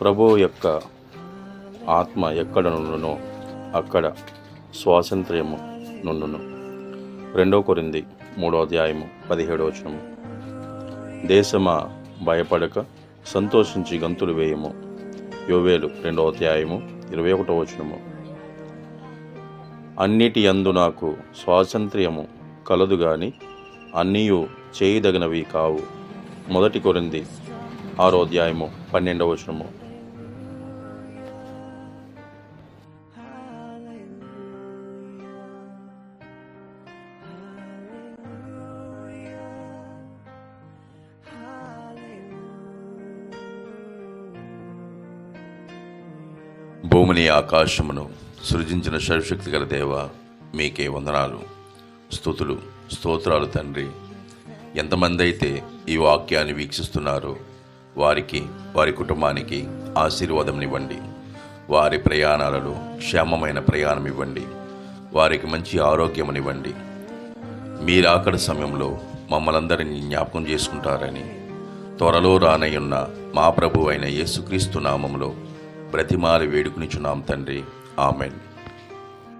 ప్రభువు యొక్క ఆత్మ ఎక్కడ నుండునో అక్కడ స్వాతంత్ర్యము నుండును. 2 కొరింథీ 3:17. దేశమా భయపడక సంతోషించి గంతులు వేయము. యోవేలు 2:21. అన్నిటి యందు నాకు స్వాతంత్ర్యము కలదు గాని అన్నీయు చేయదగినవి కావు. 1 కొరింథీ 6:12. భూమిని ఆకాశమును సృజించిన సర్వశక్తి గల దేవ, మీకే వందనాలు, స్తుతులు, స్తోత్రాలు తండ్రి. ఎంతమంది అయితే ఈ వాక్యాన్ని వీక్షిస్తున్నారో వారికి, వారి కుటుంబానికి ఆశీర్వాదం ఇవ్వండి. వారి ప్రయాణాలలో క్షేమమైన ప్రయాణం ఇవ్వండి. వారికి మంచి ఆరోగ్యమునివ్వండి. మీరు అక్కడ సమయంలో మమ్మల్ందరినీ జ్ఞాపకం చేసుకుంటారని త్వరలో రానయ్యున్న మా ప్రభు అయిన యేసుక్రీస్తు నామములో బ్రతిమాలి వేడుకునిచున్నాం తండ్రి. ఆమెన్.